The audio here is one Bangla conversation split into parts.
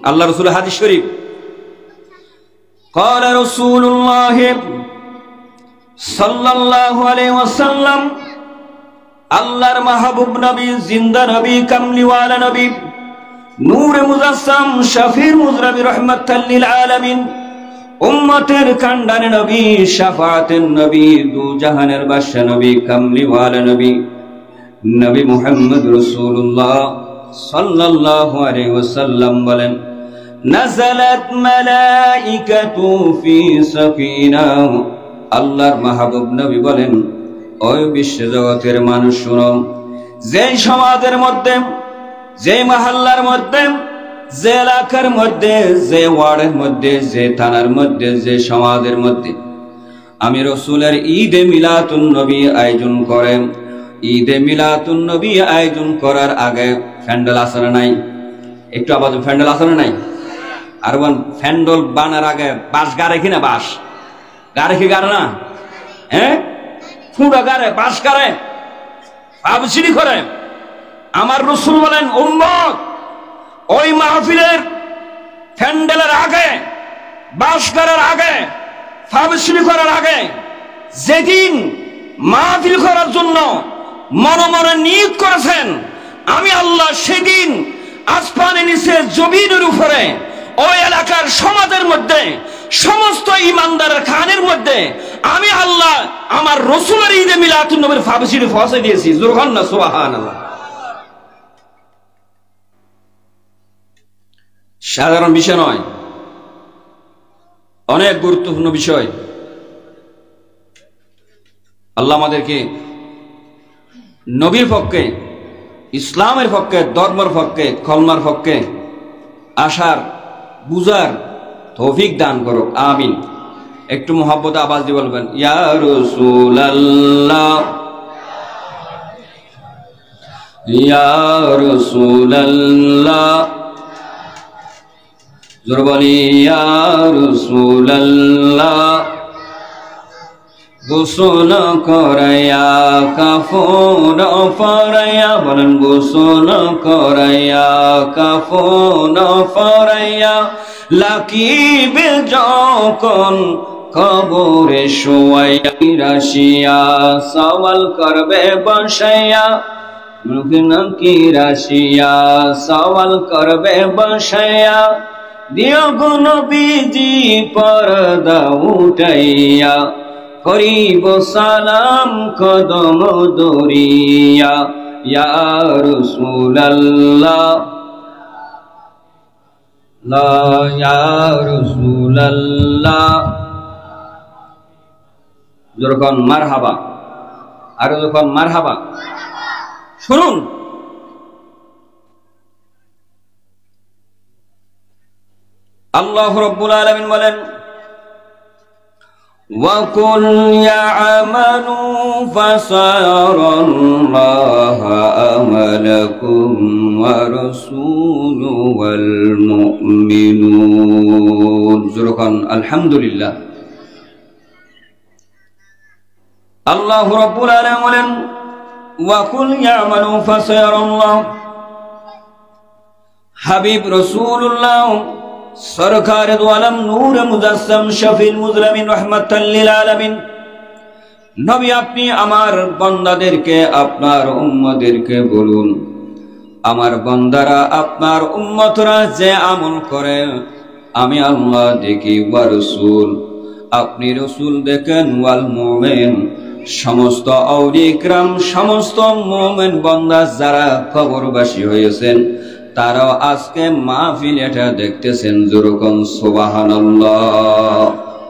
আল্লাহ রাসূলের হাদিস শরীফ قال رسول الله সাল্লাল্লাহু আলাইহি ওয়াসাল্লাম আল্লাহর মাহবুব নবী জিন্দা নবী কামলিওয়ালা নবী নূরে মুজাসসাম শাফির মুজরাবি রাহমাতাল লিল আলামিন উম্মতের কান্ডারে নবী শাফাআতের নবী দু জাহানের বাদশা নবী কামলিওয়ালা নবী নবী মুহাম্মদ রাসূলুল্লাহ সাল্লাল্লাহু আলাইহি ওয়াসাল্লাম বলেন নাযালাত মালাইকাতু ফি সাফিনাহ আল্লাহর মাহবুব নবী বলেন ওই বিশ্ব জগতের মানুষ শুনো যে সমাজের মধ্যে যে মহল্লার মধ্যে যে এলাকার মধ্যে যে ওয়ার্ডের মধ্যে যে থানার মধ্যে যে সমাজের মধ্যে আমি রাসূলের ঈদে মিলাদুন নবী আয়োজন করে ঈদে মিলাদুন নবী আয়োজন করার আগে প্যান্ডেল আসরে নাই একটু আওয়াজ প্যান্ডেল আসরে নাই আর বল প্যান্ডেল বানার আগে বাঁশ গাড়ে কিনা বাঁশ গাড়ে কি গাড়ে না হ্যাঁ ফুঁড়া গাড়ে বাঁশ গাড়ে আবসিরি করে আমার রাসূল বলেন উম্মত ওই মাহফিলের প্যান্ডেলের আগে বাঁশ গাড়ার আগে আবসিরি করার আগে যেদিন মাহফিল করার জন্য মনে মনে নিয়ত করেছেন আমি আল্লাহ সেদিন আসমানের নিচে জমিনের উপরে ওই এলাকার সমাজের মধ্যে সমস্ত ইমানদারের খানের মধ্যে আমি আল্লাহ আমার রাসূলের ঈদে মিলাদুন নবীর ফাবসিরি পৌঁছে দিয়েছি জোরখান না সুবহানাল্লাহ সাধারণ বিষয় নয় অনেক গুরুত্বপূর্ণ বিষয় আল্লাহ আমাদেরকে নবীর পক্ষে ইসলামের পক্ষে ধর্মের পক্ষে কলমার পক্ষে আশার বুঝার তৌফিক দান করো আমিন একটু মোহাব্বত আওয়াজ দিয়ে বলবেন ইয়া রাসূলুল্লাহ ইয়া রাসূলুল্লাহ জোরে বলি ইয়া রাসূলুল্লাহ গোসল করাইয়া কাফন পরাইয়া বলেন গোসল করাইয়া কাফন পরাইয়া লাকিবে যখন কবরে শোয়াইয়া রাশিয়া সওয়াল করবে বসাইয়া নাকি রাশিয়া সওয়াল করবে বসাইয়া দিও গো নবীজি পর্দা উঠাইয়া করিব সালাম কদম দরিয়া ইয়া রাসূলুল্লাহ লা ইয়া রাসূলুল্লাহ যখন মারহাবা আর যখন মারহাবা শুনুন আল্লাহ রাব্বুল আলামিন বলেন وَقُلْ يَعْمَلُوا فَسَيَرَى اللَّهُ عَمَلَكُمْ وَرَسُولُهُ وَالْمُؤْمِنُونَ জোরকান আলহামদুলিল্লাহ আল্লাহ রাব্বুল আলামিন বলেন وَقُلْ يَعْمَلُوا فَسَيَرَى اللَّهُ হাবিব রাসূলুল্লাহ সরকার দু আলম নূর মুজাসসাম শফিল মুজরামিন রাহমাতাল লিল আলামিন নবী আপনি আমার বান্দাদেরকে আপনার উম্মতদেরকে বলুন আমার বান্দারা আপনার উম্মতরা যে আমল করে আমি আল্লাহ দেখি ওয়া রাসূল আপনি রাসূল দেখেন ওয়াল মুমিন সমস্ত আউলিয়া কিরাম সমস্ত মুমিন বান্দা যারা কবরবাসী হয়েছেন তারাও আজকে মাহফিল এটা দেখতেছেন যেরকম সুবহানাল্লাহ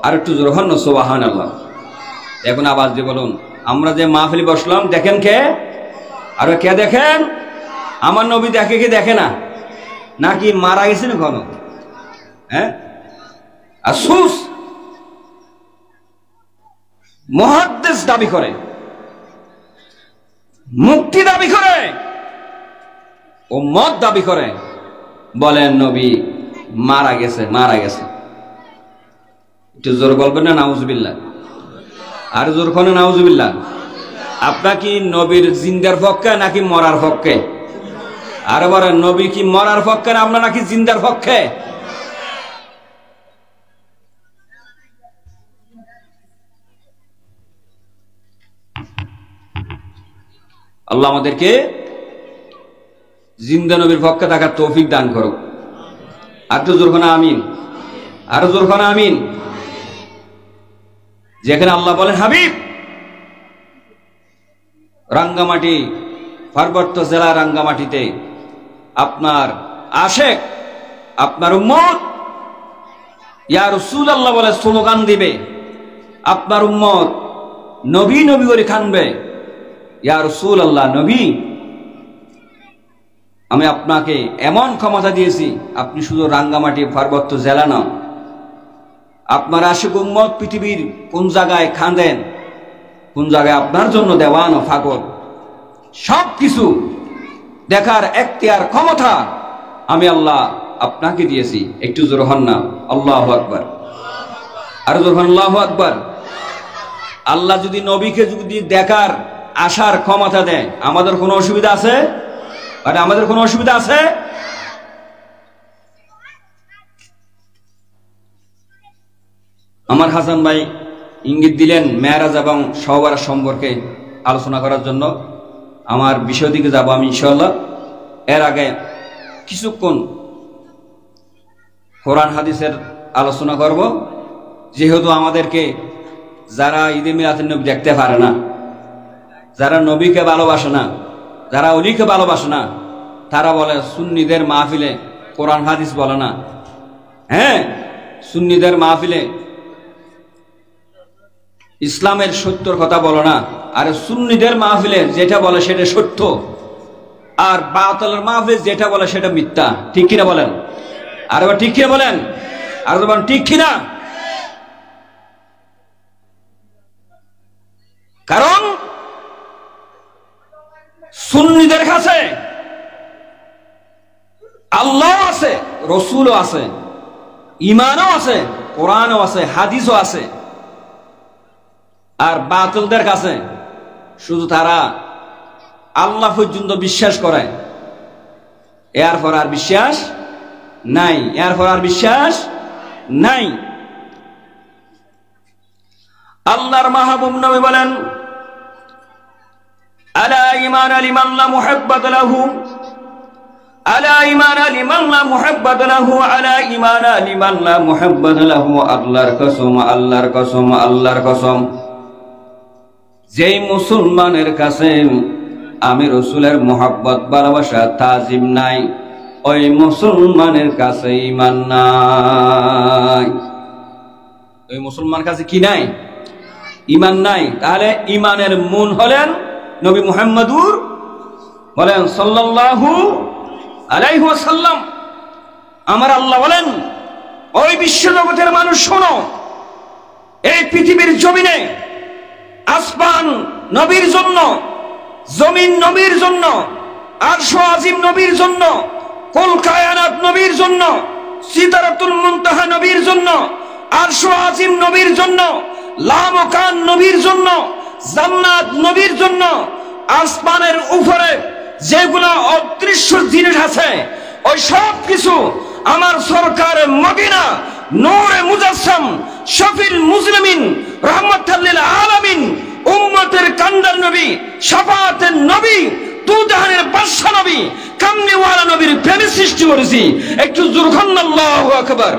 আর একটু জোরহান না সুবহানাল্লাহ এখন আওয়াজ দিয়ে বলুন আমরা যে মাহফিল বসলাম দেখেন কে আর কে দেখেন আমার নবী দেখে কি দেখে না নাকি মারা গেছেন এখনো হ্যাঁ আফসোস মুহাদ্দিস দাবি করে মুক্তি দাবি করে উম্মত দাবি করে বলেন নবী মারা গেছে একটু জোর বলবেন না নাউজুবিল্লাহ আর জোর কোন নাউজুবিল্লাহ আপনার কি নবীর জিন্দার পক্ষে নাকি মরার পক্ষে আর বলেন নবী কি মরার পক্ষে না আমরা নাকি জিন্দার পক্ষে? আল্লাহ আমাদেরকে জিন্দা নবীর পক্ষে থাকার তৌফিক দান করুক। আর তো জোরখানা আমিন, আরো জোরখানা আমিন। যেখানে আল্লাহ বলেন হাবিব, রাঙ্গামাটি পার্বত্য জেলা রাঙ্গামাটিতে আপনার আশেক, আপনার উম্মত ইয়া রাসূলুল্লাহ বলে স্লোগান দিবে, আপনার উম্মত নবী নবী করে কানবে, ইয়া রাসূলুল্লাহ নবী আমি আপনাকে এমন ক্ষমতা দিয়েছি, আপনি শুধু রাঙ্গামাটি পার্বত্য জেলা না, আপনার আশিক উম্মত পৃথিবীর কোন জায়গায় কাঁদেন, কোন জায়গায় আপনার জন্য দেওয়ান ও পাগল, সব কিছু দেখার এখতিয়ার ক্ষমতা আমি আল্লাহ আপনাকে দিয়েছি। একটু জোর হন না আল্লাহু আকবার, আর জোর হন আল্লাহু আকবার। আল্লাহ যদি নবীকে যদি দেখার আসার ক্ষমতা দেয়, আমাদের কোনো অসুবিধা আছে? আরে আমাদের কোনো অসুবিধা আছে? আমার হাসান ভাই ইঙ্গিত দিলেন মেরাজ এবং সওয়ারা সম্পর্কে আলোচনা করার জন্য। আমার বিষয় দিকে যাব আমি ইনশাআল্লাহ। এর আগে কিছুক্ষণ কোরআন হাদিসের আলোচনা করব। যেহেতু আমাদেরকে যারা ঈদে মিলাদুন নবী দেখতে পারে না, যারা নবীকে ভালোবাসে না, যারা অলিকে ভালোবাসে না, তারা বলে সুন্নিদের মাহফিলে কোরআন হাদিস বলে না। হ্যাঁ, সুন্নিদের মাহফিলে ইসলামের সত্যর কথা বলো না। আর সুন্নিদের মাহফিলে যেটা বলে সেটা সত্য, আর বাতিলের মাহফিলে যেটা বলে সেটা মিথ্যা। ঠিক কিনা বলেন? আর এবার ঠিক কিনা বলেন? আর বলেন ঠিক কিনা? কারণ সুন্নিদের কাছে আল্লাহ আছে, রসুলও আছে, ইমানও আছে, কোরআনও আছে, হাদিসও আছে। আর বাতিলদের কাছে শুধু তারা আল্লাহ পর্যন্ত বিশ্বাস করে, এরপর আর বিশ্বাস নাই, এরপর আর বিশ্বাস নাই। আল্লাহর মাহবুব নবী বলেন আলা ঈমান লিমান লা মুহাব্বাত লাহু, আলা ঈমান লিমান লা মুহাব্বাত লাহু, আলা ঈমান লিমান লা মুহাব্বাত লাহু। আল্লাহর কসম, আল্লাহর কসম, আল্লাহর কসম, যেই মুসলমানের কাছে আমি রসুলের মোহাব্বত ভালোবাসা তাজিম নাই, ওই মুসলমানের কাছে ঈমান নাই। ওই মুসলমান কাছে কি নাই? ঈমান নাই। তাহলে ঈমানের মূল হলেন নবী মুহাম্মদুর বলেন সাল্লাল্লাহু আলাইহি ওয়াসাল্লাম। আমার আল্লাহ বলেন ওই বিশ্ব জগতের মানুষ শোনো, এই পৃথিবীর জমিনে আসমান নবীর জন্য, জমিন নবীর জন্য, আরশ আজিম নবীর জন্য, কুল কায়নাত নবীর জন্য, সিদরাতুল মুনতাহা নবীর জন্য, আরশ আজিম নবীর জন্য, লামকান নবীর জন্য, জান্নাত নবীর জন্য। আসমানের উপরে যেগুলো অদৃশ্য জিনিস আছে ওই সব কিছু আমার সরকার মদিনা নূরে মুজাসসাম শফিউল মুজলিমিন রাহমাতাল লিল আলামিন উম্মতের কান্ডার নবী, শাফাআতের নবী, দুজাহানের বাদশা নবী, কামলিওয়ালা নবীর প্রেমে সৃষ্টি করেছি। একটু জোরে আল্লাহু আকবার।